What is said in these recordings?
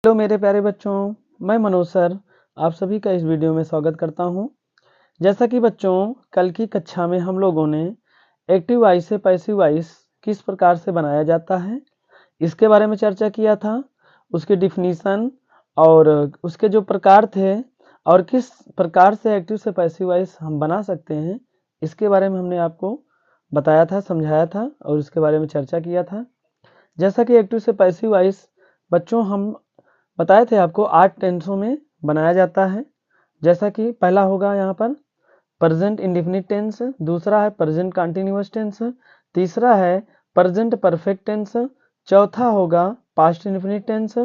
Hello मेरे प्यारे बच्चों, मैं मनोज सर आप सभी का इस वीडियो में स्वागत करता हूं। जैसा कि बच्चों कल की कक्षा में हम लोगों ने एक्टिव वॉइस से पैसिव वॉइस किस प्रकार से बनाया जाता है इसके बारे में चर्चा किया था। उसके डिफिनीशन और उसके जो प्रकार थे और किस प्रकार से एक्टिव से पैसिव वॉइस हम बना सकते हैं इसके बारे में हमने आपको बताया था, समझाया था और उसके बारे में चर्चा किया था। जैसा कि एक्टिव से पैसिव वॉइस बच्चों हम बताए थे आपको 8 टेंसों में बनाया जाता है। जैसा कि पहला होगा यहाँ पर प्रेजेंट इंडेफिनिट टेंस, दूसरा है प्रेजेंट कंटीन्यूअस टेंस, तीसरा है प्रेजेंट परफेक्ट टेंस, चौथा होगा पास्ट इंडेफिनिट टेंस,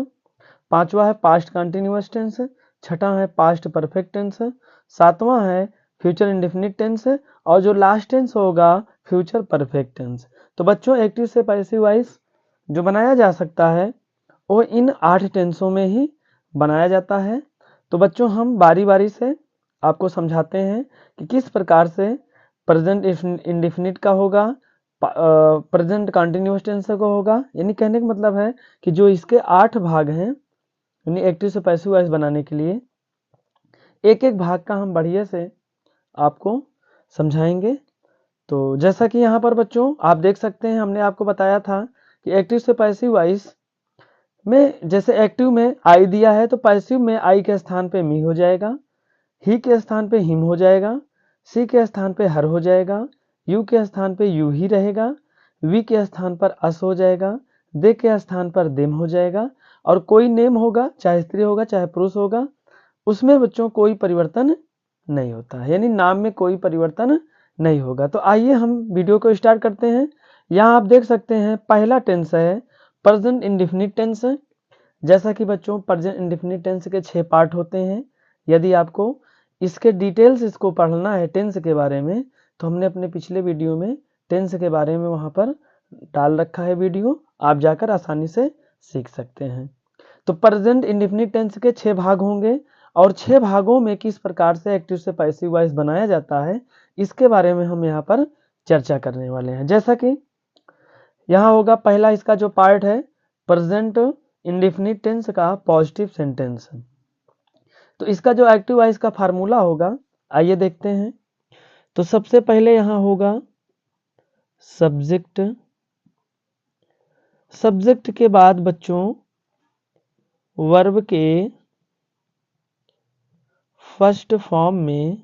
पांचवा है पास्ट कंटीन्यूअस टेंस, छठा है पास्ट परफेक्ट टेंस, सातवां है फ्यूचर इंडेफिनिट टेंस और जो लास्ट टेंस होगा फ्यूचर परफेक्ट टेंस। तो बच्चों एक्टिव से पैसिव वॉइस जो बनाया जा सकता है वो इन 8 टेंसों में ही बनाया जाता है। तो बच्चों हम बारी बारी से आपको समझाते हैं कि किस प्रकार से प्रेजेंट इंडेफिनिट का होगा, प्रेजेंट कंटीन्यूअस टेंस का होगा। यानी कहने का मतलब है कि जो इसके 8 भाग हैं यानी एक्टिव से पैसिव वॉइस बनाने के लिए एक एक भाग का हम बढ़िया से आपको समझाएंगे। तो जैसा कि यहाँ पर बच्चों आप देख सकते हैं, हमने आपको बताया था कि एक्टिव से पैसिव वॉइस में जैसे एक्टिव में आई दिया है तो पैसिव में आई के स्थान पे मी हो जाएगा, ही के स्थान पे हिम हो जाएगा, सी के स्थान पे हर हो जाएगा, यू के स्थान पे यू ही रहेगा, वी के स्थान पर अस हो जाएगा, दे के स्थान पर देम हो जाएगा और कोई नेम होगा, चाहे स्त्री होगा चाहे पुरुष होगा, उसमें बच्चों कोई परिवर्तन नहीं होता है, यानी नाम में कोई परिवर्तन नहीं होगा। तो आइए हम वीडियो को स्टार्ट करते हैं। यहाँ आप देख सकते हैं पहला टेंस है प्रेजेंट इंडेफिनिट टेंस। जैसा कि बच्चों प्रेजेंट इंडेफिनिट टेंस के 6 पार्ट होते हैं। यदि आपको इसके डिटेल्स इसको पढ़ना है टेंस के बारे में तो हमने अपने पिछले वीडियो में टेंस के बारे में वहां पर डाल रखा है वीडियो, आप जाकर आसानी से सीख सकते हैं। तो प्रेजेंट इंडेफिनिट टेंस के 6 भाग होंगे और 6 भागों में किस प्रकार से एक्टिव से पैसिव वॉइस बनाया जाता है इसके बारे में हम यहाँ पर चर्चा करने वाले हैं। जैसा कि यहाँ होगा पहला इसका जो पार्ट है प्रेजेंट इंडेफिनिट टेंस का पॉजिटिव सेंटेंस। तो इसका जो एक्टिव वॉइस का फार्मूला होगा आइए देखते हैं। तो सबसे पहले यहाँ होगा सब्जेक्ट, सब्जेक्ट के बाद बच्चों वर्ब के फर्स्ट फॉर्म में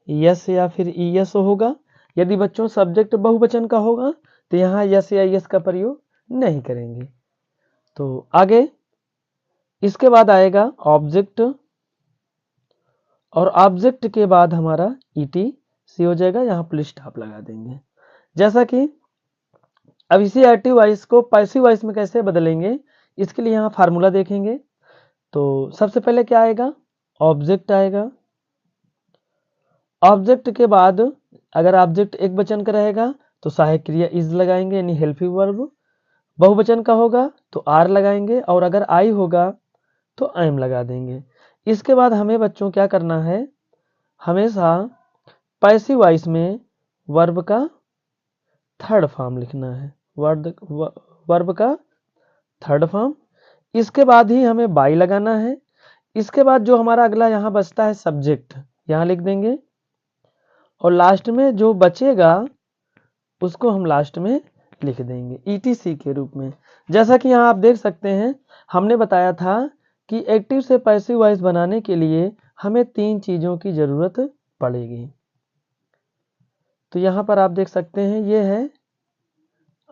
यस या फिर ईएस होगा। यदि बच्चों सब्जेक्ट बहुवचन का होगा तो यहाँ यस या ईएस का प्रयोग नहीं करेंगे। तो आगे इसके बाद आएगा ऑब्जेक्ट और ऑब्जेक्ट के बाद हमारा ईटीसी हो जाएगा, यहाँ पुल स्टॉप लगा देंगे। जैसा कि अब इसी एक्टिव वॉइस को पैसिव वॉइस में कैसे बदलेंगे इसके लिए यहाँ फार्मूला देखेंगे। तो सबसे पहले क्या आएगा, ऑब्जेक्ट आएगा। ऑब्जेक्ट के बाद अगर ऑब्जेक्ट एक वचन का रहेगा तो सहायक क्रिया इज लगाएंगे यानी हेल्पिंग वर्ब, बहुवचन का होगा तो आर लगाएंगे और अगर आई होगा तो एम लगा देंगे। इसके बाद हमें बच्चों क्या करना है, हमेशा पैसिव वॉइस में वर्ब का थर्ड फॉर्म लिखना है, वर्ब का थर्ड फॉर्म। इसके बाद ही हमें बाई लगाना है। इसके बाद जो हमारा अगला यहाँ बचता है सब्जेक्ट, यहाँ लिख देंगे और लास्ट में जो बचेगा उसको हम लास्ट में लिख देंगे ईटीसी के रूप में। जैसा कि यहाँ आप देख सकते हैं हमने बताया था कि एक्टिव से पैसिव वॉइस बनाने के लिए हमें 3 चीजों की जरूरत पड़ेगी। तो यहाँ पर आप देख सकते हैं ये है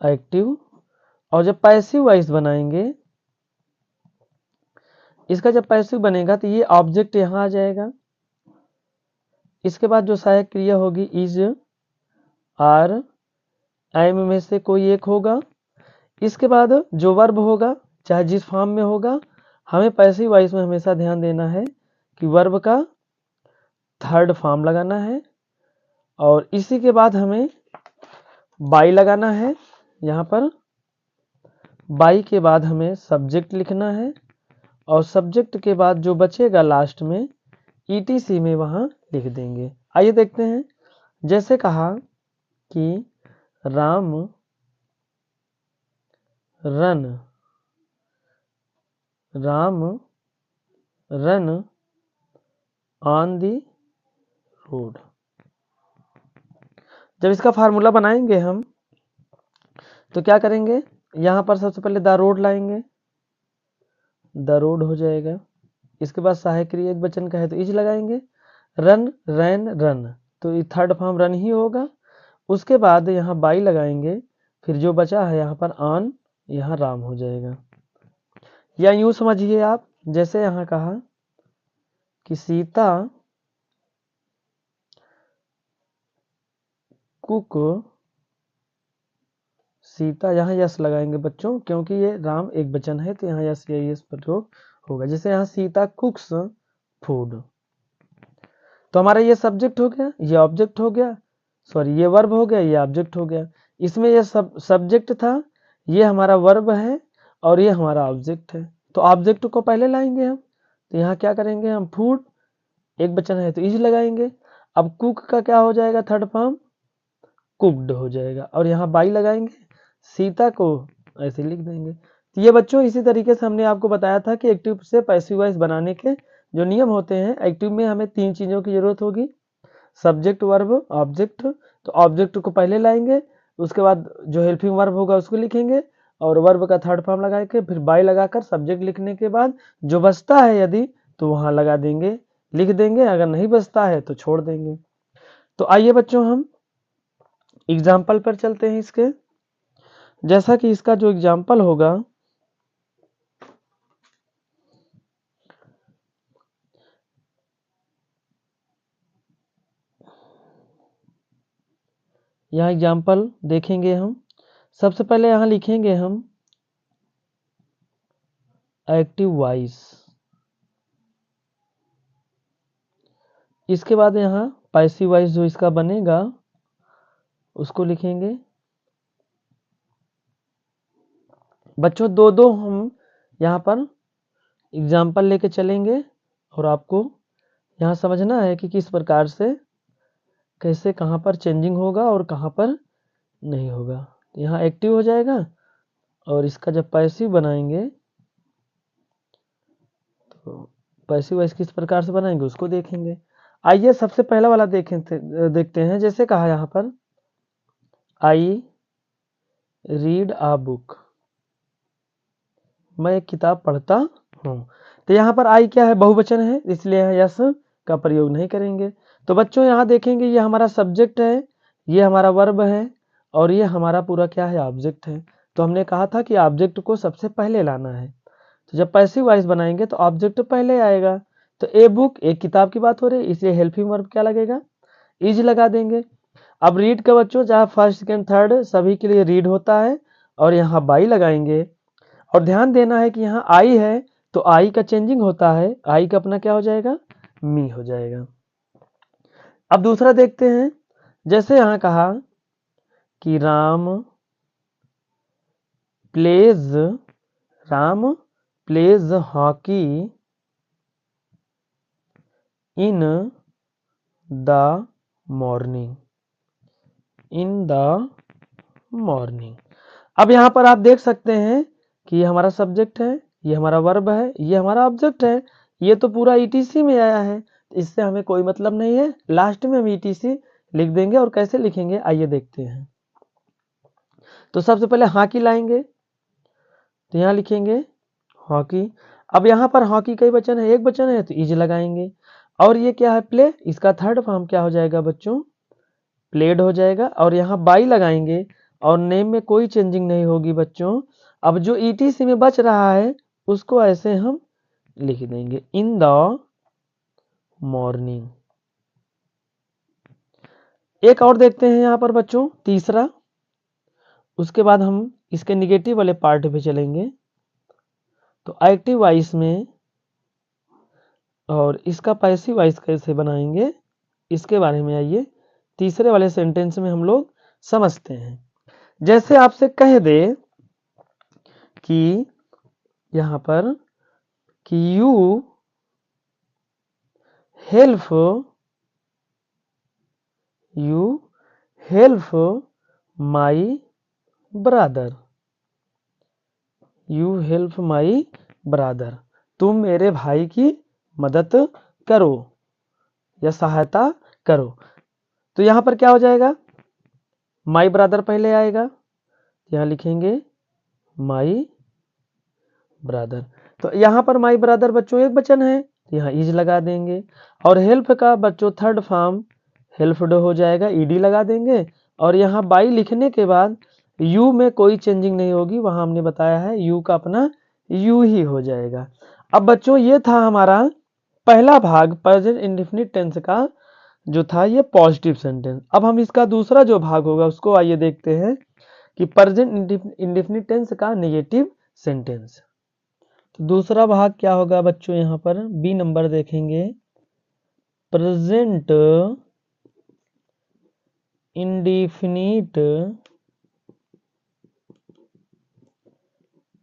एक्टिव, और जब पैसिव वॉइस बनाएंगे इसका जब पैसिव बनेगा तो ये ऑब्जेक्ट यहाँ आ जाएगा। इसके बाद जो सहायक क्रिया होगी इज, आर, एम में से कोई एक होगा। इसके बाद जो वर्ब होगा चाहे जिस फॉर्म में होगा, हमें पैसिव वॉइस में हमेशा ध्यान देना है कि वर्ब का थर्ड फॉर्म लगाना है और इसी के बाद हमें बाई लगाना है। यहाँ पर बाई के बाद हमें सब्जेक्ट लिखना है और सब्जेक्ट के बाद जो बचेगा लास्ट में ईटीसी में वहां लिख देंगे। आइए देखते हैं। जैसे कहा कि Ram run, Ram run on the road. जब इसका फार्मूला बनाएंगे हम तो क्या करेंगे, यहां पर सबसे पहले द रोड लाएंगे, द रोड हो जाएगा। इसके बाद सहायक क्रिया एक वचन का है तो इज लगाएंगे, रन रैन रन, तो ये थर्ड फॉर्म रन ही होगा। उसके बाद यहाँ बाई लगाएंगे, फिर जो बचा है यहाँ पर ऑन, यहाँ राम हो जाएगा। या यूं समझिए आप, जैसे यहाँ कहा कि सीता कुक, सीता, यहाँ यस लगाएंगे बच्चों, क्योंकि ये राम एक वचन है तो यहाँ यस या यस प्रयोग होगा। जैसे यहाँ सीता कुक्स फूड, तो हमारा ये सब्जेक्ट हो गया, ये ऑब्जेक्ट हो गया, सॉरी ये वर्ब हो गया, ये ऑब्जेक्ट हो गया। इसमें ये सब्जेक्ट था, ये हमारा वर्ब है और ये हमारा ऑब्जेक्ट है। तो ऑब्जेक्ट को पहले लाएंगे हम, तो यहाँ क्या करेंगे हम, फूड एक वचन है तो इज लगाएंगे। अब कुक का क्या हो जाएगा, थर्ड फॉर्म कुक्ड हो जाएगा, और यहाँ बाई लगाएंगे, सीता को ऐसे लिख देंगे। तो ये बच्चों इसी तरीके से हमने आपको बताया था कि एक्टिव से पैसिव वॉइस बनाने के जो नियम होते हैं। एक्टिव में हमें तीन चीजों की जरूरत होगी, सब्जेक्ट वर्ब ऑब्जेक्ट। तो ऑब्जेक्ट को पहले लाएंगे, उसके बाद जो हेल्पिंग वर्ब होगा उसको लिखेंगे, और वर्ब का थर्ड फॉर्म लगा के फिर बाय लगाकर सब्जेक्ट लिखने के बाद जो बचता है यदि तो वहां लगा देंगे, लिख देंगे, अगर नहीं बचता है तो छोड़ देंगे। तो आइए बच्चों हम एग्जाम्पल पर चलते हैं इसके। जैसा कि इसका जो एग्जाम्पल होगा, यहाँ एग्जाम्पल देखेंगे हम। सबसे पहले यहाँ लिखेंगे हम एक्टिव वॉइस, इसके बाद यहाँ पैसिव वॉइस जो इसका बनेगा उसको लिखेंगे। बच्चों दो दो हम यहाँ पर एग्जाम्पल लेके चलेंगे, और आपको यहाँ समझना है कि किस प्रकार से कैसे कहाँ पर चेंजिंग होगा और कहाँ पर नहीं होगा। यहाँ एक्टिव हो जाएगा, और इसका जब पैसिव बनाएंगे तो पैसिव वॉइस किस प्रकार से बनाएंगे उसको देखेंगे। आइए सबसे पहला वाला देखते हैं। जैसे कहा यहाँ पर आई रीड आ बुक, मैं एक किताब पढ़ता हूँ। तो यहाँ पर आई क्या है, बहुवचन है, इसलिए यस का प्रयोग नहीं करेंगे। तो बच्चों यहाँ देखेंगे ये हमारा सब्जेक्ट है, ये हमारा वर्ब है, और ये हमारा पूरा क्या है, ऑब्जेक्ट है। तो हमने कहा था कि ऑब्जेक्ट को सबसे पहले लाना है। तो जब पैसिव वॉइस बनाएंगे तो ऑब्जेक्ट पहले आएगा। तो ए बुक, एक किताब की बात हो रही है, इसलिए हेल्पिंग वर्ब क्या लगेगा, इज लगा देंगे। अब रीड का बच्चों जहाँ फर्स्ट सेकेंड थर्ड सभी के लिए रीड होता है, और यहाँ बाई लगाएंगे। और ध्यान देना है कि यहाँ आई है तो आई का चेंजिंग होता है, आई का अपना क्या हो जाएगा, मी हो जाएगा। अब दूसरा देखते हैं। जैसे यहाँ कहा कि Ram pledge hockey in the morning, in the morning. अब यहाँ पर आप देख सकते हैं कि ये हमारा सब्जेक्ट है, ये हमारा वर्ब है, ये हमारा ऑब्जेक्ट है। ये तो पूरा ईटीसी में आया है, इससे हमें कोई मतलब नहीं है। लास्ट में हम ईटीसी लिख देंगे, और कैसे लिखेंगे आइए देखते हैं। तो सबसे पहले हॉकी लाएंगे, तो यहाँ लिखेंगे हॉकी। अब यहाँ पर हॉकी कई वचन है, एक वचन है तो इज लगाएंगे। और ये क्या है, प्ले, इसका थर्ड फॉर्म क्या हो जाएगा बच्चों, प्लेड हो जाएगा। और यहाँ बाई लगाएंगे, और नेम में कोई चेंजिंग नहीं होगी बच्चों। अब जो ईटीसी में बच रहा है उसको ऐसे हम लिख देंगे, इन द मॉर्निंग। एक और देखते हैं यहाँ पर बच्चों, तीसरा। उसके बाद हम इसके निगेटिव वाले पार्ट पे चलेंगे। तो एक्टिव वॉइस में और इसका पैसिव वॉइस कैसे बनाएंगे इसके बारे में आइए तीसरे वाले सेंटेंस में हम लोग समझते हैं। जैसे आपसे कह दे कि यहाँ पर कि you help my brother, you help my brother, तुम मेरे भाई की मदद करो या सहायता करो। तो यहां पर क्या हो जाएगा, माई ब्रदर पहले आएगा, यहां लिखेंगे माई ब्रदर। तो यहां पर माई ब्रदर बच्चों एक वचन है, यहाँ इज लगा देंगे। और हेल्प का बच्चों थर्ड फॉर्म हेल्प्ड हो जाएगा, ईडी लगा देंगे। और यहाँ बाई लिखने के बाद यू में कोई चेंजिंग नहीं होगी, वहां हमने बताया है यू का अपना यू ही हो जाएगा। अब बच्चों ये था हमारा पहला भाग प्रेजेंट इंडेफिनिट टेंस का, जो था ये पॉजिटिव सेंटेंस। अब हम इसका दूसरा जो भाग होगा उसको आइए देखते हैं कि प्रेजेंट इंडेफिनिट टेंस का नेगेटिव सेंटेंस। तो दूसरा भाग क्या होगा बच्चों, यहाँ पर बी नंबर देखेंगे, प्रेजेंट इंडेफिनिट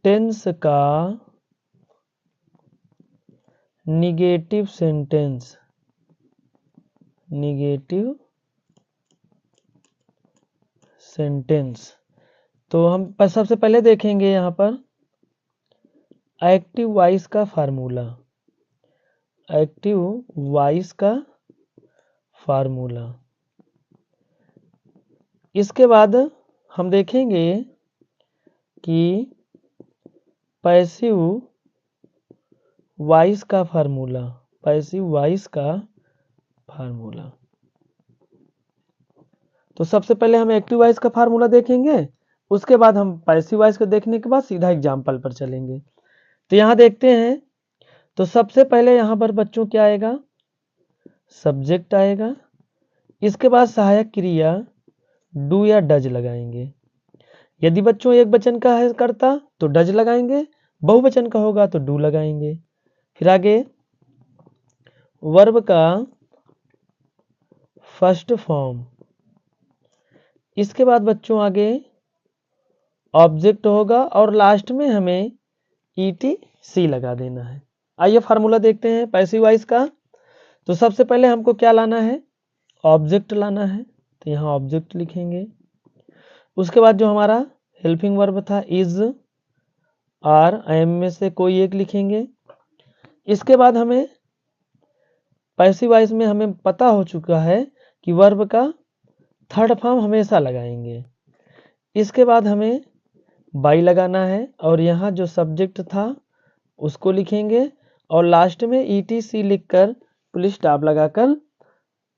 टेंस का निगेटिव सेंटेंस। निगेटिव सेंटेंस तो हम सबसे पहले देखेंगे यहाँ पर एक्टिव वॉइस का फार्मूला। एक्टिव वॉइस का फार्मूला, इसके बाद हम देखेंगे कि पैसिव वॉइस का फार्मूला। पैसिव वॉइस का फार्मूला, तो सबसे पहले हम एक्टिव वॉइस का फार्मूला देखेंगे, उसके बाद हम पैसिव वॉइस को देखने के बाद सीधा एग्जाम्पल पर चलेंगे। तो यहां देखते हैं, तो सबसे पहले यहां पर बच्चों क्या आएगा, सब्जेक्ट आएगा, इसके बाद सहायक क्रिया डू या डज लगाएंगे। यदि बच्चों एक वचन का है करता तो डज लगाएंगे, बहुवचन का होगा तो डू लगाएंगे। फिर आगे वर्ब का फर्स्ट फॉर्म, इसके बाद बच्चों आगे ऑब्जेक्ट होगा और लास्ट में हमें ETC लगा देना है। आइए फार्मूला देखते हैं पैसिव वॉइस का। तो सबसे पहले हमको क्या लाना है, ऑब्जेक्ट लाना है, तो यहाँ ऑब्जेक्ट लिखेंगे। उसके बाद जो हमारा हेल्पिंग वर्ब था इज, आर, एम में से कोई एक लिखेंगे। इसके बाद हमें पैसिव वॉइस में हमें पता हो चुका है कि वर्ब का थर्ड फॉर्म हमेशा लगाएंगे। इसके बाद हमें बाई लगाना है और यहाँ जो सब्जेक्ट था उसको लिखेंगे और लास्ट में ETC लिखकर फुल स्टॉप लगाकर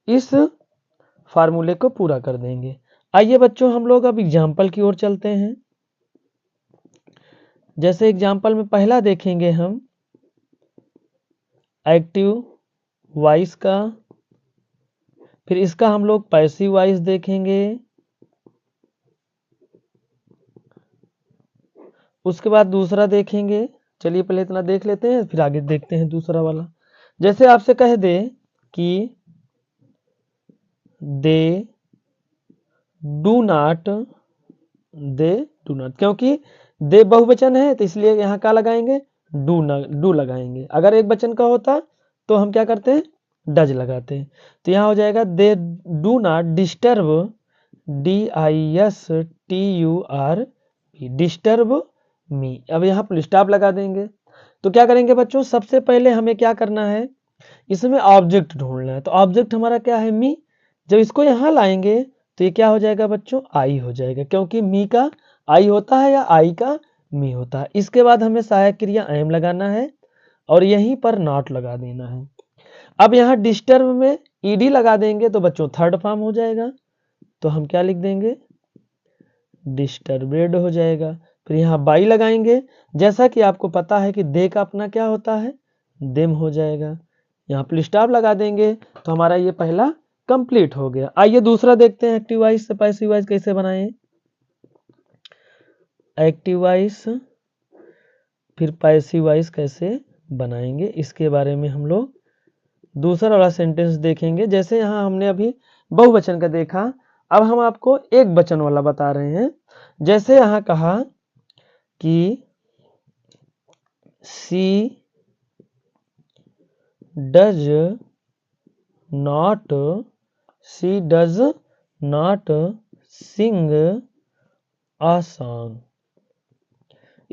इस फार्मूले को पूरा कर देंगे। आइए बच्चों हम लोग अब एग्जाम्पल की ओर चलते हैं। जैसे एग्जाम्पल में पहला देखेंगे हम एक्टिव वॉइस का, फिर इसका हम लोग पैसिव वॉइस देखेंगे, उसके बाद दूसरा देखेंगे। चलिए पहले इतना देख लेते हैं फिर आगे देखते हैं दूसरा वाला। जैसे आपसे कह दे कि दे डू नॉट, क्योंकि दे बहुवचन है तो इसलिए यहाँ क्या लगाएंगे, डू लगाएंगे। अगर एक वचन का होता तो हम क्या करते हैं, डज लगाते हैं। तो यहाँ हो जाएगा they do not disturb, DISTUR, disturb me. अब यहाँ फुल स्टॉप लगा देंगे। तो क्या करेंगे बच्चों, सबसे पहले हमें क्या करना है, इसमें ऑब्जेक्ट ढूंढना है। तो ऑब्जेक्ट हमारा क्या है, मी। जब इसको यहाँ लाएंगे तो ये क्या हो जाएगा बच्चों, आई हो जाएगा, क्योंकि मी का आई होता है या आई का मी होता है। इसके बाद हमें सहायक क्रिया एम लगाना है और यहीं पर नॉट लगा देना है। अब यहाँ डिस्टर्ब में ED लगा देंगे तो बच्चों थर्ड फॉर्म हो जाएगा, तो हम क्या लिख देंगे, डिस्टर्बेड हो जाएगा। फिर यहाँ बाई लगाएंगे, जैसा कि आपको पता है कि दे का अपना क्या होता है, देम हो जाएगा। यहाँ फुल स्टॉप लगा देंगे तो हमारा ये पहला कंप्लीट हो गया। आइए दूसरा देखते हैं एक्टिव वॉइस से पैसिव वॉइस कैसे बनाएं। एक्टिव वॉइस फिर पैसिव वॉइस कैसे बनाएंगे, इसके बारे में हम लोग दूसरा वाला सेंटेंस देखेंगे। जैसे यहाँ हमने अभी बहुवचन का देखा, अब हम आपको एक वचन वाला बता रहे हैं। जैसे यहाँ कहा कि she does not sing a song.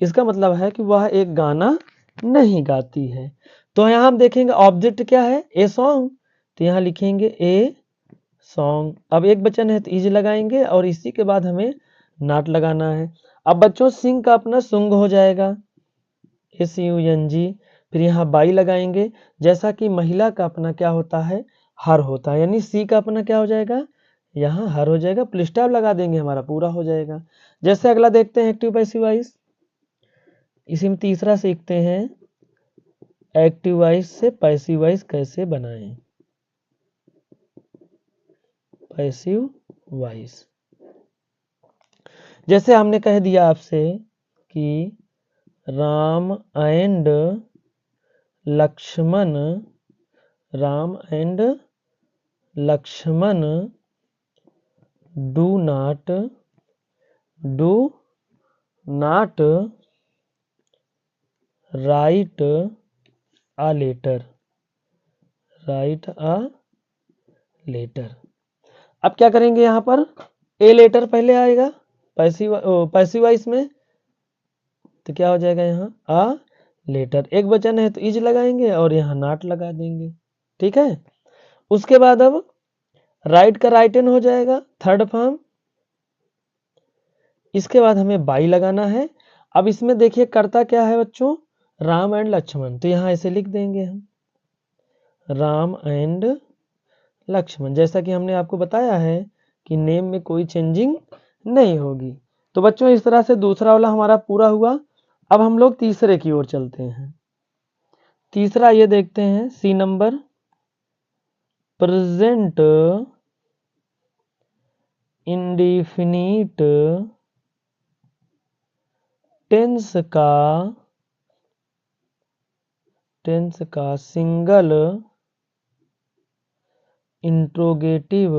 इसका मतलब है कि वह एक गाना नहीं गाती है। तो यहाँ हम देखेंगे ऑब्जेक्ट क्या है, ए सॉन्ग, तो यहाँ लिखेंगे ए सॉन्ग। अब एक वचन है तो इज लगाएंगे और इसी के बाद हमें नॉट लगाना है। अब बच्चों सिंग का अपना सुंग हो जाएगा, SUNG। फिर यहाँ बाई लगाएंगे, जैसा कि महिला का अपना क्या होता है, हर होता है, यानी सी का अपना क्या हो जाएगा, यहाँ हर हो जाएगा, फुल स्टॉप लगा देंगे, हमारा पूरा हो जाएगा। जैसे अगला देखते हैं एक्टिव पैसिव वॉइस। इसी में तीसरा सीखते हैं एक्टिव वॉइस से पैसिव वॉइस कैसे बनाएं। पैसिव वॉइस जैसे हमने कह दिया आपसे कि Ram and Lakshman, Ram and Lakshman do not write a letter, write a letter. अब क्या करेंगे, यहाँ पर ए लेटर पहले आएगा पैसिव वॉइस में, तो क्या हो जाएगा यहाँ अ लेटर। एक वचन है तो इज लगाएंगे और यहाँ नॉट लगा देंगे, ठीक है। उसके बाद अब राइट का राइट एन हो जाएगा, थर्ड फॉर्म। इसके बाद हमें बाई लगाना है। अब इसमें देखिए करता क्या है बच्चों, राम एंड लक्ष्मण, तो यहाँ ऐसे लिख देंगे हम राम एंड लक्ष्मण, जैसा कि हमने आपको बताया है कि नेम में कोई चेंजिंग नहीं होगी। तो बच्चों इस तरह से दूसरा वाला हमारा पूरा हुआ। अब हम लोग तीसरे की ओर चलते हैं। तीसरा ये देखते हैं C number, present indefinite tense का सिंगल इंट्रोगेटिव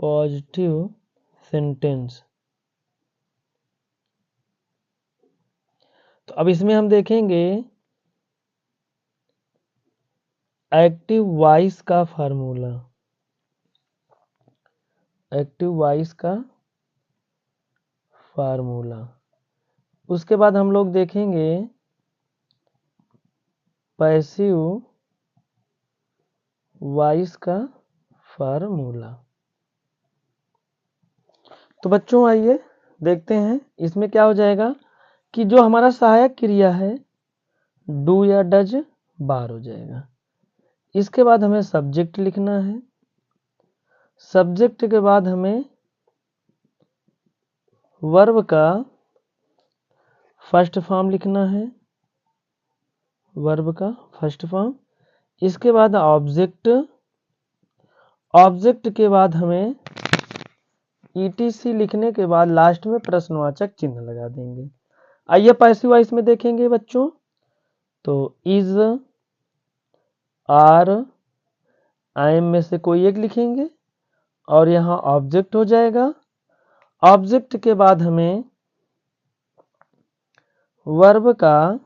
पॉजिटिव सेंटेंस। तो अब इसमें हम देखेंगे एक्टिव वॉइस का फार्मूला, एक्टिव वॉइस का फार्मूला। उसके बाद हम लोग देखेंगे पैसिव वॉइस का फार्मूला। तो बच्चों आइए देखते हैं इसमें क्या हो जाएगा कि जो हमारा सहायक क्रिया है डू या डज बार हो जाएगा। इसके बाद हमें सब्जेक्ट लिखना है, सब्जेक्ट के बाद हमें वर्ब का फर्स्ट फॉर्म लिखना है, वर्ब का फर्स्ट फॉर्म। इसके बाद ऑब्जेक्ट, ऑब्जेक्ट के बाद हमें ETC लिखने के बाद लास्ट में प्रश्नवाचक चिन्ह लगा देंगे। आइए पैसिव वॉइस में देखेंगे बच्चों, तो इज, आर, आई एम में से कोई एक लिखेंगे और यहाँ ऑब्जेक्ट हो जाएगा। ऑब्जेक्ट के बाद हमें वर्ब का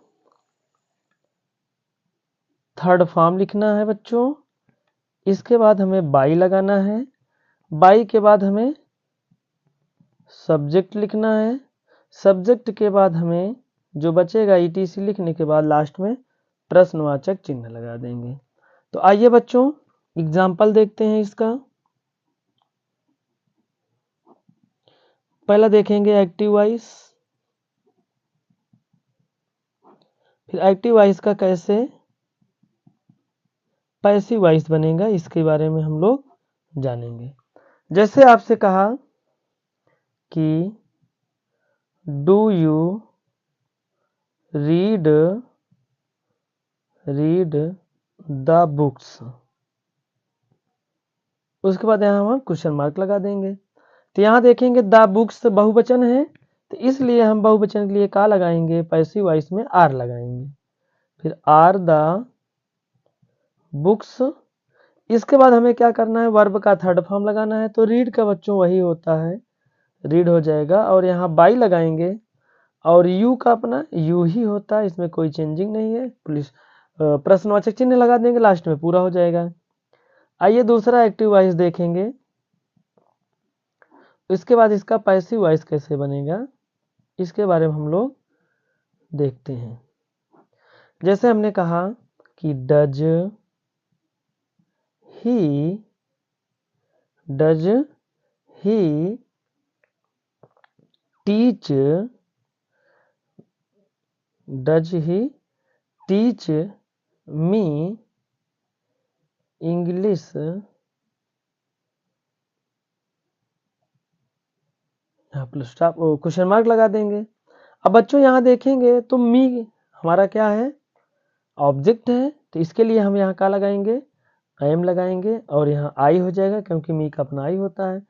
थर्ड फॉर्म लिखना है बच्चों। इसके बाद हमें बाई लगाना है, बाई के बाद हमें सब्जेक्ट लिखना है, सब्जेक्ट के बाद हमें जो बचेगा ETC लिखने के बाद लास्ट में प्रश्नवाचक चिन्ह लगा देंगे। तो आइए बच्चों एग्जाम्पल देखते हैं इसका। पहला देखेंगे एक्टिव वॉइस, फिर एक्टिव वॉइस का कैसे पैसिव वॉइस बनेगा इसके बारे में हम लोग जानेंगे। जैसे आपसे कहा कि do you read the books, उसके बाद यहाँ हम क्वेश्चन मार्क लगा देंगे। तो यहाँ देखेंगे द बुक्स बहुवचन है, तो इसलिए हम बहुवचन के लिए क्या लगाएंगे, पैसिव वॉइस में आर लगाएंगे, फिर आर द बुक्स। इसके बाद हमें क्या करना है, वर्ब का थर्ड फॉर्म लगाना है, तो रीड का बच्चों वही होता है, रीड हो जाएगा और यहाँ बाई लगाएंगे और यू का अपना यू ही होता है, इसमें कोई चेंजिंग नहीं है। पुलिस प्रश्नवाचक चिन्ह लगा देंगे, लास्ट में पूरा हो जाएगा। आइए दूसरा एक्टिव वॉइस देखेंगे। इसके बाद इसका पैसिव वॉइस कैसे बनेगा इसके बारे में हम लोग देखते हैं। जैसे हमने कहा कि does he teach me English यहाँ प्लस स्टॉप क्वेश्चन मार्क लगा देंगे। अब बच्चों यहाँ देखेंगे तो मी हमारा क्या है, ऑब्जेक्ट है, तो इसके लिए हम यहाँ क्या लगाएंगे, एम लगाएंगे और यहाँ आई हो जाएगा क्योंकि मी का अपना आई होता है।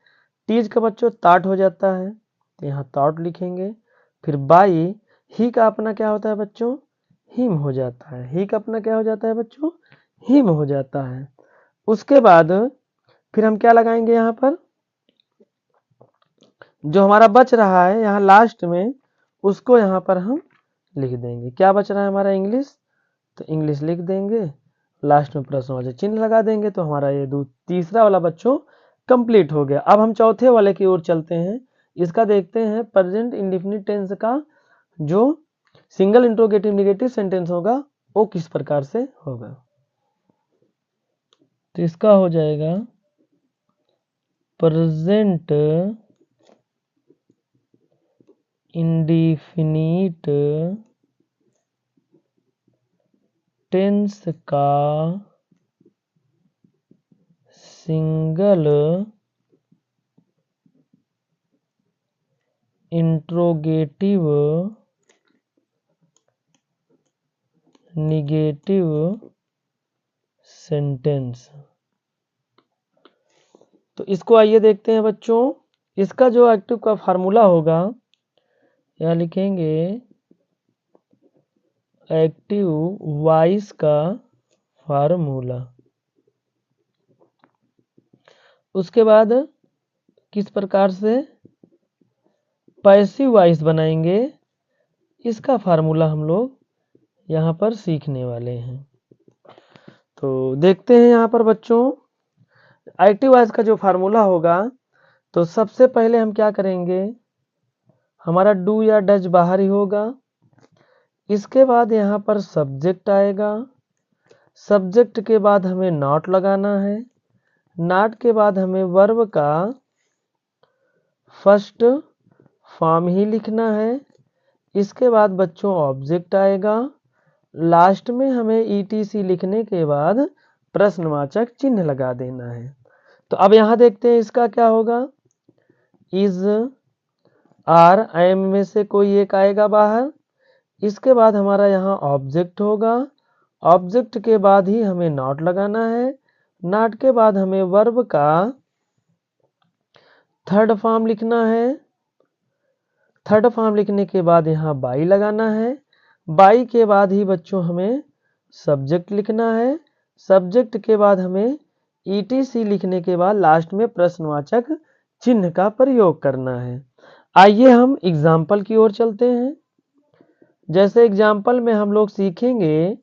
टीज का बच्चों ताट हो जाता है तो यहाँ ताट लिखेंगे। फिर बाई ही का अपना क्या होता है बच्चों, हिम हो जाता है। ही का अपना क्या हो जाता है बच्चों, हिम हो जाता है। उसके बाद फिर हम क्या लगाएंगे, यहाँ पर जो हमारा बच रहा है यहाँ लास्ट में उसको यहाँ पर हम लिख देंगे। क्या बच रहा है हमारा, इंग्लिश, तो इंग्लिश लिख देंगे, लास्ट में प्रश्नवाचक चिन्ह लगा देंगे। तो हमारा ये तीसरा वाला बच्चों कंप्लीट हो गया। अब हम चौथे वाले की ओर चलते हैं। इसका देखते हैं प्रेजेंट इंडेफिनिट टेंस का जो सिंगल इंट्रोगेटिव नेगेटिव सेंटेंस होगा वो किस प्रकार से होगा। तो इसका हो जाएगा प्रेजेंट इंडेफिनिट टेंस का सिंगल इंट्रोगेटिव नेगेटिव सेंटेंस। तो इसको आइए देखते हैं बच्चों। इसका जो एक्टिव का फार्मूला होगा यहाँ लिखेंगे एक्टिव वॉइस का फार्मूला। उसके बाद किस प्रकार से पैसिव वॉइस बनाएंगे इसका फार्मूला हम लोग यहाँ पर सीखने वाले हैं। तो देखते हैं यहाँ पर बच्चों एक्टिव वॉइस का जो फार्मूला होगा। तो सबसे पहले हम क्या करेंगे, हमारा डू या डज बाहर ही होगा। इसके बाद यहाँ पर सब्जेक्ट आएगा, सब्जेक्ट के बाद हमें नॉट लगाना है, नॉट के बाद हमें वर्ब का फर्स्ट फॉर्म ही लिखना है। इसके बाद बच्चों ऑब्जेक्ट आएगा, लास्ट में हमें ईटीसी लिखने के बाद प्रश्नवाचक चिन्ह लगा देना है। तो अब यहाँ देखते हैं इसका क्या होगा, इज आर एम में से कोई एक आएगा बाहर। इसके बाद हमारा यहाँ ऑब्जेक्ट होगा, ऑब्जेक्ट के बाद ही हमें नॉट लगाना है, नॉट के बाद हमें वर्ब का थर्ड फॉर्म लिखना है, थर्ड फॉर्म लिखने के बाद यहाँ बाई लगाना है, बाई के बाद ही बच्चों हमें सब्जेक्ट लिखना है, सब्जेक्ट के बाद हमें ईटीसी लिखने के बाद लास्ट में प्रश्नवाचक चिन्ह का प्रयोग करना है। आइए हम एग्जाम्पल की ओर चलते हैं। जैसे एग्जाम्पल में हम लोग सीखेंगे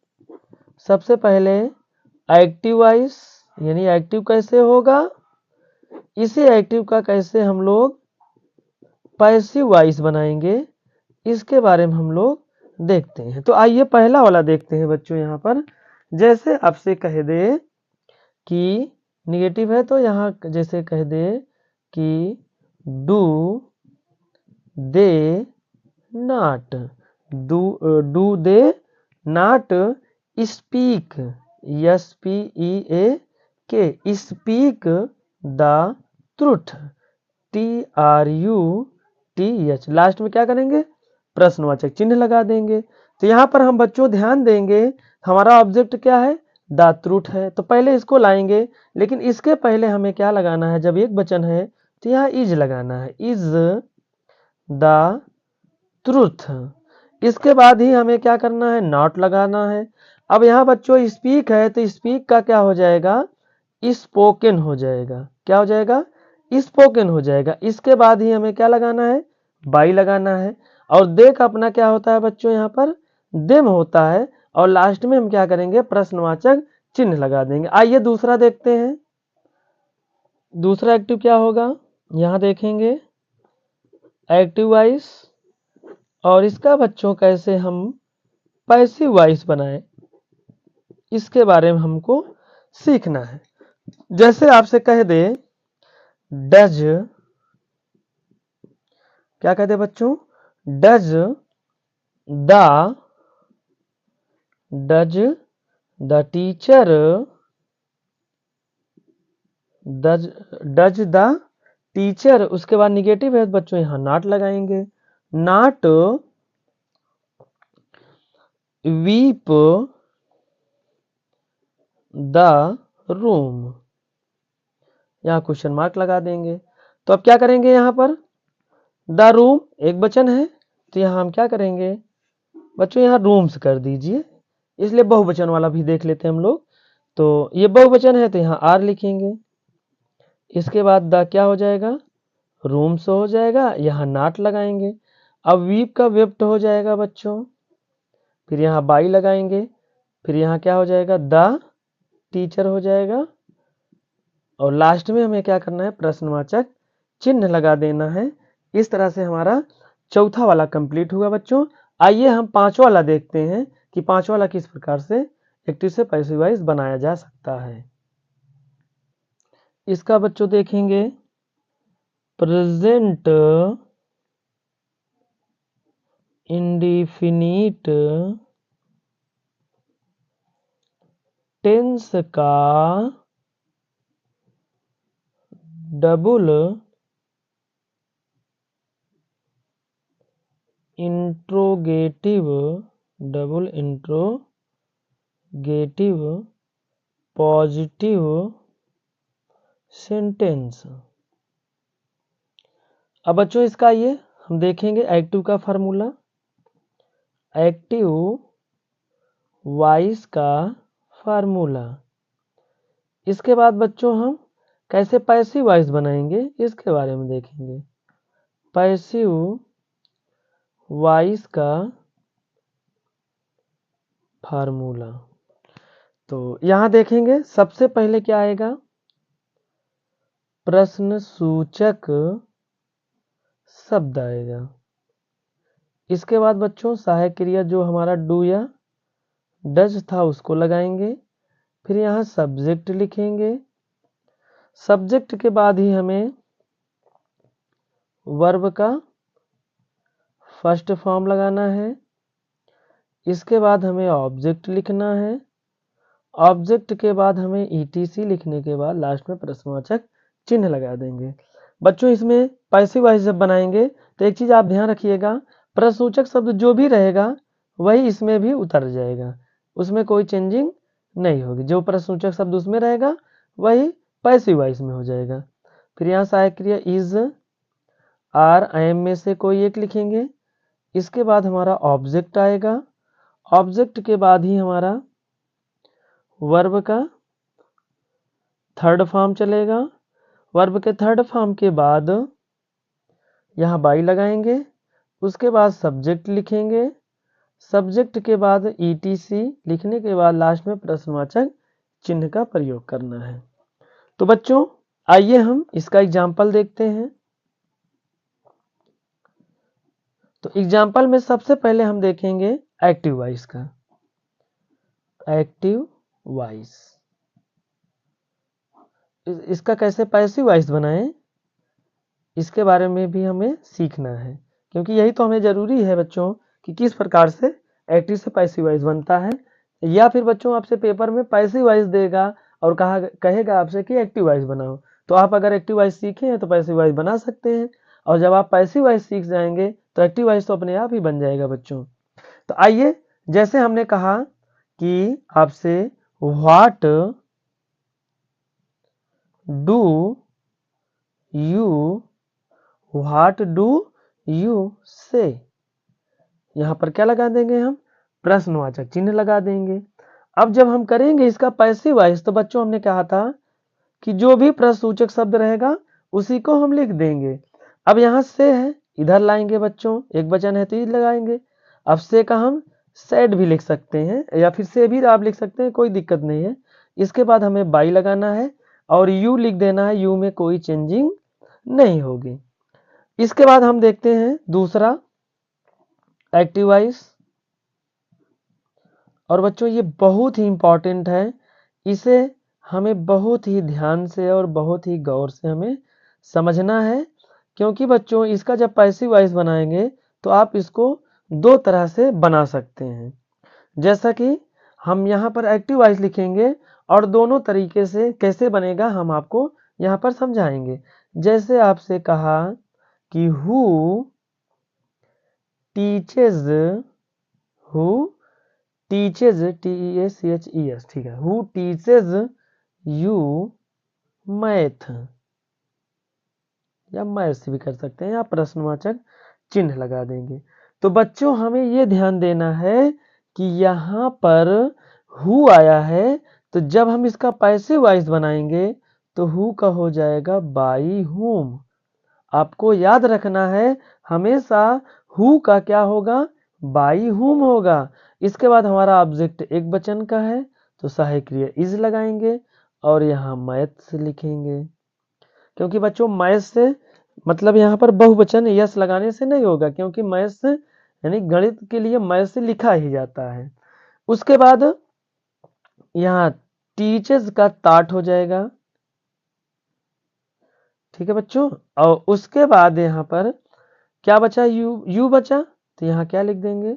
सबसे पहले एक्टिव वॉइस यानी एक्टिव कैसे होगा, इसी एक्टिव का कैसे हम लोग पैसिव वॉइस बनाएंगे इसके बारे में हम लोग देखते हैं। तो आइए पहला वाला देखते हैं बच्चों। यहाँ पर जैसे आपसे कह दे कि निगेटिव है तो यहाँ जैसे कह दे कि do they not, do they not speak, SPEAK, speak the truth, TRUTH। Last में क्या करेंगे, प्रश्नवाचक चिन्ह लगा देंगे। तो यहाँ पर हम बच्चों ध्यान देंगे हमारा ऑब्जेक्ट क्या है, द ट्रुथ है, तो पहले इसको लाएंगे, लेकिन इसके पहले हमें क्या लगाना है, जब एक वचन है तो यहाँ इज लगाना है, इज द ट्रुथ। इसके बाद ही हमें क्या करना है, नॉट लगाना है। अब यहाँ बच्चों स्पीक है तो स्पीक का क्या हो जाएगा, स्पोकन हो जाएगा। क्या हो जाएगा, स्पोकन हो जाएगा। इसके बाद ही हमें क्या लगाना है, बाई लगाना है। और दे का अपना क्या होता है बच्चों, यहाँ पर देम होता है, और लास्ट में हम क्या करेंगे, प्रश्नवाचक चिन्ह लगा देंगे। आइए दूसरा देखते हैं। दूसरा एक्टिव क्या होगा, यहाँ देखेंगे एक्टिव वॉइस, और इसका बच्चों कैसे हम पैसिव वॉइस बनाएं, इसके बारे में हमको सीखना है। जैसे आपसे कह दे डज, क्या कहते बच्चों, does the teacher, does the teacher, उसके बाद निगेटिव है बच्चों, यहां नॉट लगाएंगे, नॉट वीप द रूम, यहां क्वेश्चन मार्क लगा देंगे। तो अब क्या करेंगे, यहां पर द रूम एक वचन है, तो यहां हम क्या करेंगे बच्चों, यहां रूम्स कर दीजिए, इसलिए बहुवचन वाला भी देख लेते हैं हम लोग। तो ये बहुवचन है तो यहां आर लिखेंगे, इसके बाद द क्या हो जाएगा, रूम्स हो जाएगा, यहां नॉट लगाएंगे। अब वीप का वेप्ट हो जाएगा बच्चों, फिर यहाँ बाई लगाएंगे, फिर यहाँ क्या हो जाएगा, द टीचर हो जाएगा, और लास्ट में हमें क्या करना है, प्रश्नवाचक चिन्ह लगा देना है। इस तरह से हमारा चौथा वाला कंप्लीट हुआ बच्चों। आइए हम पांचवा वाला देखते हैं कि पांचवा वाला किस प्रकार से एक्टिव से पैसिव वॉइस बनाया जा सकता है। इसका बच्चों देखेंगे प्रेजेंट इंडेफिनिट टेंस का डबल इंट्रोगेटिव पॉजिटिव सेंटेंस। अब बच्चों इसका ये हम देखेंगे एक्टिव का फार्मूला, एक्टिव वॉइस का फार्मूला। इसके बाद बच्चों हम कैसे पैसिव वॉइस बनाएंगे इसके बारे में देखेंगे। पैसिव वॉइस का फार्मूला, तो यहां देखेंगे सबसे पहले क्या आएगा, प्रश्न सूचक शब्द आएगा। इसके बाद बच्चों सहायक क्रिया जो हमारा डू या डज था उसको लगाएंगे, फिर यहाँ सब्जेक्ट लिखेंगे, सब्जेक्ट के बाद ही हमें वर्ब का फर्स्ट फॉर्म लगाना है, इसके बाद हमें ऑब्जेक्ट लिखना है, ऑब्जेक्ट के बाद हमें ईटीसी लिखने के बाद लास्ट में प्रश्नवाचक चिन्ह लगा देंगे। बच्चों इसमें पैसिव वॉइस जब बनाएंगे तो एक चीज आप ध्यान रखिएगा, प्रश्नसूचक शब्द जो भी रहेगा वही इसमें भी उतर जाएगा, उसमें कोई चेंजिंग नहीं होगी, जो प्रश्नसूचक शब्द उसमें रहेगा वही पैसिव वॉइस में हो जाएगा। फिर यहाँ सहायक क्रिया इज, आर, आई एम में से कोई एक लिखेंगे, इसके बाद हमारा ऑब्जेक्ट आएगा, ऑब्जेक्ट के बाद ही हमारा वर्ब का थर्ड फॉर्म चलेगा, वर्ब के थर्ड फॉर्म के बाद यहाँ बाई लगाएंगे, उसके बाद सब्जेक्ट लिखेंगे, सब्जेक्ट के बाद ईटीसी लिखने के बाद लास्ट में प्रश्नवाचक चिन्ह का प्रयोग करना है। तो बच्चों आइए हम इसका एग्जाम्पल देखते हैं। तो एग्जाम्पल में सबसे पहले हम देखेंगे एक्टिव वॉइस का, एक्टिव वॉइस, इसका कैसे पैसिव वॉइस बनाएं इसके बारे में भी हमें सीखना है, क्योंकि यही तो हमें जरूरी है बच्चों कि किस प्रकार से एक्टिव से पैसिव वॉइस बनता है। या फिर बच्चों आपसे पेपर में पैसिव वॉइस देगा और कहेगा आपसे कि एक्टिव वॉइस बनाओ, तो आप अगर एक्टिव वॉइस सीखे हैं तो पैसिव वॉइस बना सकते हैं, और जब आप पैसिव वॉइस सीख जाएंगे तो एक्टिव वॉइस तो अपने आप ही बन जाएगा बच्चों। तो आइए, जैसे हमने कहा कि आपसे व्हाट डू यू से, यहां पर क्या लगा देंगे हम, प्रश्नवाचक चिन्ह लगा देंगे। अब जब हम करेंगे इसका पैसिव वॉइस तो बच्चों हमने कहा था कि जो भी प्रश्नसूचक शब्द रहेगा उसी को हम लिख देंगे। अब यहां से है इधर लाएंगे बच्चों, एक वचन है तो ई लगाएंगे। अब से का हम सेड भी लिख सकते हैं या फिर से भी आप लिख सकते हैं, कोई दिक्कत नहीं है। इसके बाद हमें बाई लगाना है और यू लिख देना है, यू में कोई चेंजिंग नहीं होगी। इसके बाद हम देखते हैं दूसरा एक्टिव वॉइस, और बच्चों ये बहुत ही इंपॉर्टेंट है, इसे हमें बहुत ही ध्यान से और बहुत ही गौर से हमें समझना है, क्योंकि बच्चों इसका जब पैसिव वॉइस बनाएंगे तो आप इसको दो तरह से बना सकते हैं। जैसा कि हम यहाँ पर एक्टिव वॉइस लिखेंगे और दोनों तरीके से कैसे बनेगा हम आपको यहाँ पर समझाएंगे। जैसे आपसे कहा कि who teaches, who teaches, TEACHES, ठीक है, हु टीचेज यू मैथ, या मैथ्स भी कर सकते हैं, या प्रश्नवाचक चिन्ह लगा देंगे। तो बच्चों हमें ये ध्यान देना है कि यहाँ पर हु आया है, तो जब हम इसका पैसिव वॉइस बनाएंगे तो हु का हो जाएगा बाई हुम। आपको याद रखना है हमेशा हु का क्या होगा, बाई हुम होगा। इसके बाद हमारा ऑब्जेक्ट एक वचन का है तो सहायक क्रिया इज लगाएंगे और यहाँ मैथ्स लिखेंगे, क्योंकि बच्चों मैथ्स से मतलब यहाँ पर बहुवचन यस लगाने से नहीं होगा, क्योंकि मैथ्स यानी गणित के लिए मैथ्स से लिखा ही जाता है। उसके बाद यहाँ टीचर्स का ताट हो जाएगा, ठीक है बच्चों। और उसके बाद यहाँ पर क्या बचा, यू बचा, तो यहाँ क्या लिख देंगे,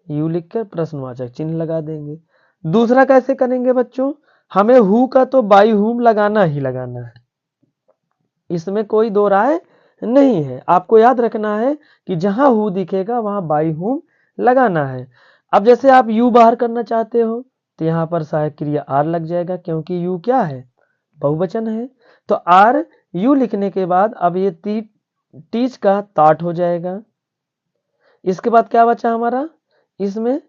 यू लिखकर प्रश्नवाचक चिन्ह लगा देंगे। दूसरा कैसे करेंगे बच्चों, हमें हु का तो बाई हुम लगाना ही लगाना है, इसमें कोई दो राय नहीं है। आपको याद रखना है कि जहां हु दिखेगा वहां बाई हुम लगाना है। अब जैसे आप यू बाहर करना चाहते हो तो यहाँ पर सहायक क्रिया आर लग जाएगा, क्योंकि यू क्या है, बहुवचन है। तो आर यू लिखने के बाद अब ये टीच का ताट हो जाएगा। इसके बाद क्या बचा हमारा, इसमें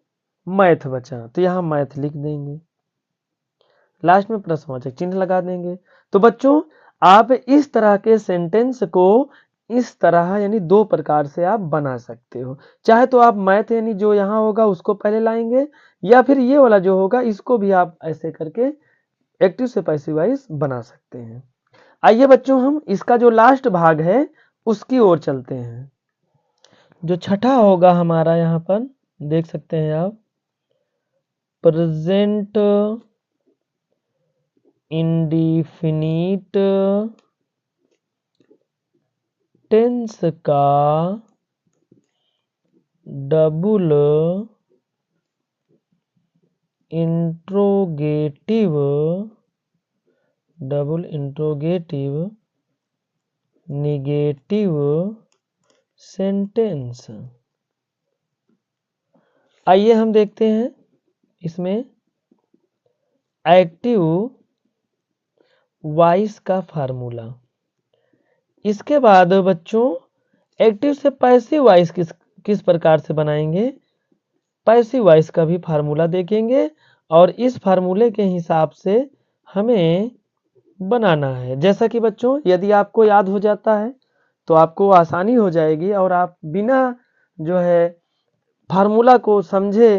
मैथ बचा, तो यहाँ मैथ लिख देंगे, लास्ट में प्रश्नवाचक चिन्ह लगा देंगे। तो बच्चों आप इस तरह के सेंटेंस को इस तरह यानी दो प्रकार से आप बना सकते हो। चाहे तो आप मैथ यानी जो यहाँ होगा उसको पहले लाएंगे, या फिर ये वाला जो होगा इसको भी आप ऐसे करके एक्टिव से पैसिव वॉइस बना सकते हैं। आइए बच्चों हम इसका जो लास्ट भाग है उसकी ओर चलते हैं। जो छठा होगा हमारा यहाँ पर देख सकते हैं आप, प्रेजेंट इंडिफिनिट टेंस का डबल इंट्रोगेटिव निगेटिव सेंटेंस। आइए हम देखते हैं इसमें एक्टिव वॉइस का फार्मूला। इसके बाद बच्चों एक्टिव से पैसिव वॉइस किस प्रकार से बनाएंगे, पैसिव वॉइस का भी फार्मूला देखेंगे और इस फार्मूले के हिसाब से हमें बनाना है। जैसा कि बच्चों यदि आपको याद हो जाता है तो आपको आसानी हो जाएगी और आप बिना जो है फार्मूला को समझे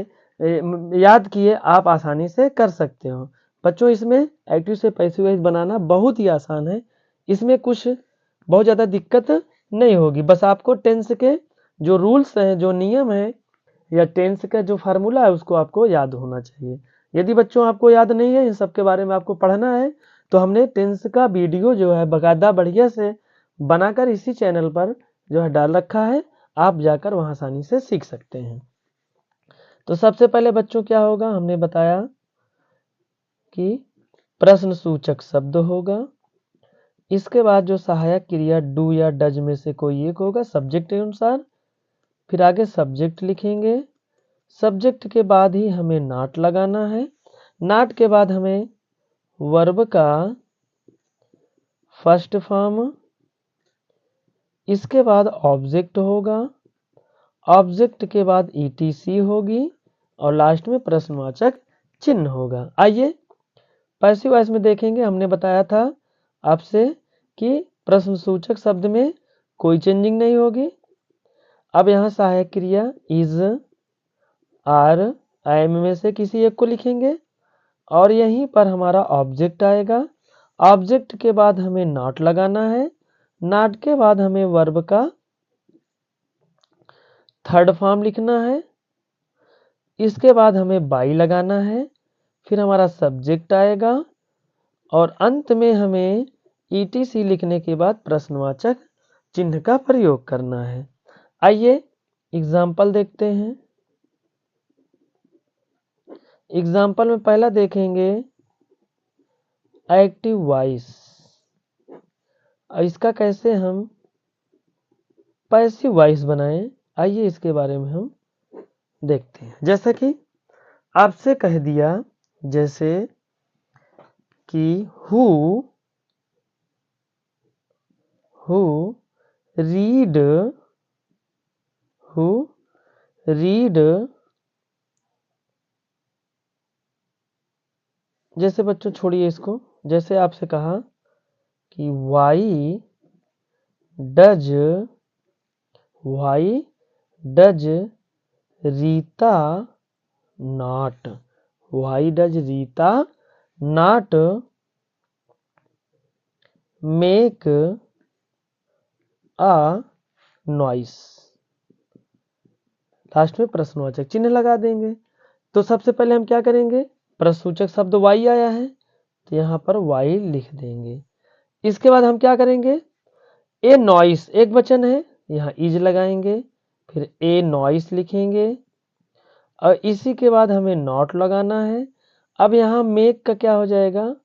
याद किए आप आसानी से कर सकते हो। बच्चों इसमें एक्टिव से पैसिव वॉइस बनाना बहुत ही आसान है, इसमें कुछ बहुत ज़्यादा दिक्कत नहीं होगी। बस आपको टेंस के जो रूल्स हैं, जो नियम है, या टेंस का जो फार्मूला है उसको आपको याद होना चाहिए। यदि बच्चों आपको याद नहीं है, इन सब के बारे में आपको पढ़ना है, तो हमने टेंस का वीडियो जो है बाकायदा बढ़िया से बनाकर इसी चैनल पर जो है डाल रखा है, आप जाकर वहां आसानी से सीख सकते हैं। तो सबसे पहले बच्चों क्या होगा, हमने बताया कि प्रश्न सूचक शब्द होगा। इसके बाद जो सहायक क्रिया डू या डज में से कोई एक होगा सब्जेक्ट के अनुसार। फिर आगे सब्जेक्ट लिखेंगे, सब्जेक्ट के बाद ही हमें नॉट लगाना है। नॉट के बाद हमें वर्ब का फर्स्ट फॉर्म, इसके बाद ऑब्जेक्ट होगा, ऑब्जेक्ट के बाद ETC होगी और लास्ट में प्रश्नवाचक चिन्ह होगा। आइए पैसिव वॉइस में देखेंगे। हमने बताया था आपसे कि प्रश्न सूचक शब्द में कोई चेंजिंग नहीं होगी, अब यहाँ सहायक क्रिया इज, आर, एम में से किसी एक को लिखेंगे और यहीं पर हमारा ऑब्जेक्ट आएगा। ऑब्जेक्ट के बाद हमें नॉट लगाना है, नॉट के बाद हमें वर्ब का थर्ड फॉर्म लिखना है, इसके बाद हमें बाई लगाना है, फिर हमारा सब्जेक्ट आएगा और अंत में हमें ईटीसी लिखने के बाद प्रश्नवाचक चिन्ह का प्रयोग करना है। आइए एग्जाम्पल देखते हैं। एग्जाम्पल में पहला देखेंगे एक्टिव वॉइस, इसका कैसे हम पैसिव वॉइस बनाएं, आइए इसके बारे में हम देखते हैं। जैसा कि आपसे कह दिया, जैसे कि हु रीड, जैसे बच्चों छोड़िए इसको, जैसे आपसे कहा कि why does Rita not, why does Rita not make a noise. Last में प्रश्नवाचक चिन्ह लगा देंगे। तो सबसे पहले हम क्या करेंगे, प्रश्नसूचक शब्द वाई आया है तो यहाँ पर वाई लिख देंगे। इसके बाद हम क्या करेंगे, ए नॉइस एक वचन है, यहाँ इज लगाएंगे, फिर ए नॉइस लिखेंगे और इसी के बाद हमें नॉट लगाना है। अब यहाँ मेक का क्या हो जाएगा,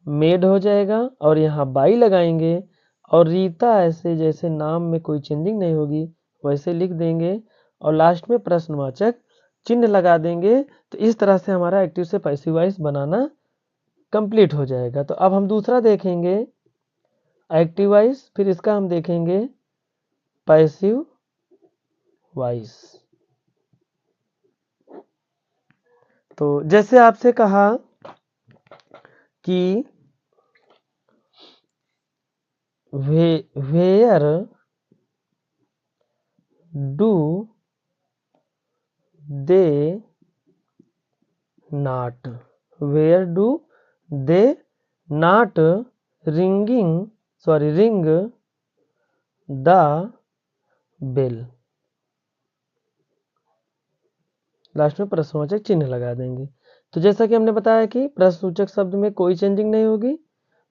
मेड हो जाएगा और यहाँ बाई लगाएंगे और रीता ऐसे जैसे नाम में कोई चेंजिंग नहीं होगी वैसे लिख देंगे और लास्ट में प्रश्नवाचक चिन्ह लगा देंगे। तो इस तरह से हमारा एक्टिव से पैसिव वॉइस बनाना कंप्लीट हो जाएगा। तो अब हम दूसरा देखेंगे एक्टिव वॉइस, फिर इसका हम देखेंगे पैसिव वॉइस। तो जैसे आपसे कहा कि where do they not, where do they not ring the bell, last में प्रश्नवाचक चिन्ह लगा देंगे। तो जैसा कि हमने बताया कि प्रश्नसूचक शब्द में कोई चेंजिंग नहीं होगी,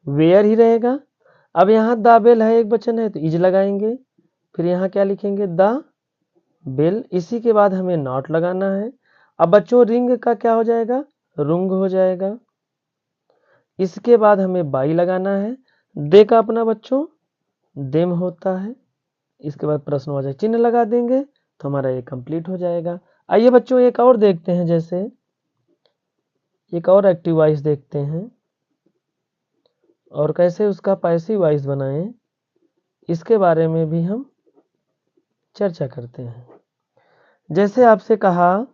वेयर ही रहेगा। अब यहाँ द बेल है एक वचन है तो इज लगाएंगे, फिर यहाँ क्या लिखेंगे द बेल, इसी के बाद हमें नॉट लगाना है। अब बच्चों रिंग का क्या हो जाएगा, रुंग हो जाएगा। इसके बाद हमें बाई लगाना है, दे का अपना बच्चों देम होता है, इसके बाद प्रश्नवाचक चिन्ह लगा देंगे तो हमारा ये कंप्लीट हो जाएगा। आइए बच्चों एक और देखते हैं, जैसे एक और एक्टिव वॉइस देखते हैं और कैसे उसका पैसिव वॉइस बनाएं इसके बारे में भी हम चर्चा करते हैं। जैसे आपसे कहा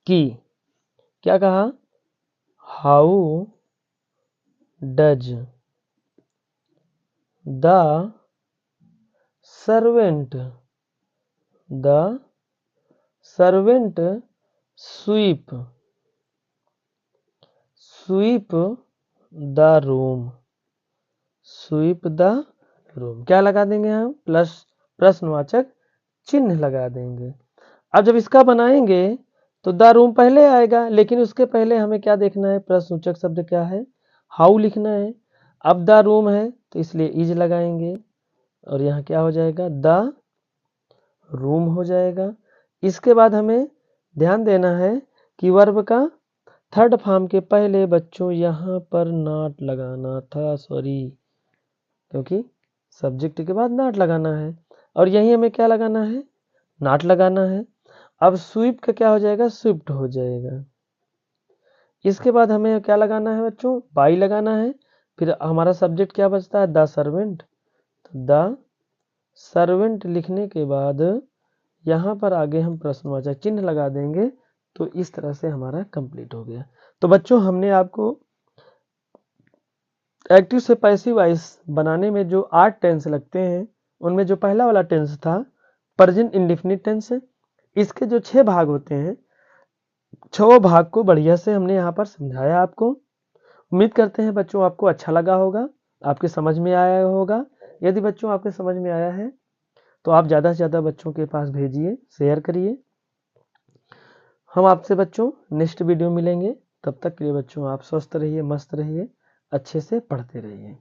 कि क्या कहा, how does the servant sweep the room, क्या लगा देंगे हम, प्लस प्रश्नवाचक चिन्ह लगा देंगे। अब जब इसका बनाएंगे तो द रूम पहले आएगा, लेकिन उसके पहले हमें क्या देखना है, प्रश्नसूचक शब्द क्या है, हाउ लिखना है। अब द रूम है तो इसलिए इज लगाएंगे और यहाँ क्या हो जाएगा, द रूम हो जाएगा। इसके बाद हमें ध्यान देना है कि वर्ब का थर्ड फॉर्म के पहले बच्चों यहाँ पर नॉट लगाना था, सॉरी, क्योंकि सब्जेक्ट के बाद नॉट लगाना है और यही हमें क्या लगाना है, नॉट लगाना है। अब स्वीप का क्या हो जाएगा, स्विफ्ट हो जाएगा। इसके बाद हमें क्या लगाना है बच्चों, बाई लगाना है, फिर हमारा सब्जेक्ट क्या बचता है, द सर्वेंट, तो द सर्वेंट लिखने के बाद यहाँ पर आगे हम प्रश्नवाचक चिन्ह लगा देंगे। तो इस तरह से हमारा कंप्लीट हो गया। तो बच्चों हमने आपको एक्टिव से पैसिव वॉइस बनाने में जो 8 टेंस लगते हैं उनमें जो पहला वाला टेंस था प्रेजेंट इंडेफिनिट टेंस है। इसके जो 6 भाग होते हैं, 6 भाग को बढ़िया से हमने यहाँ पर समझाया आपको। उम्मीद करते हैं बच्चों आपको अच्छा लगा होगा, आपके समझ में आया होगा। यदि बच्चों आपके समझ में आया है तो आप ज़्यादा से ज़्यादा बच्चों के पास भेजिए, शेयर करिए। हम आपसे बच्चों नेक्स्ट वीडियो मिलेंगे। तब तक के लिए बच्चों आप स्वस्थ रहिए, मस्त रहिए, अच्छे से पढ़ते रहिए।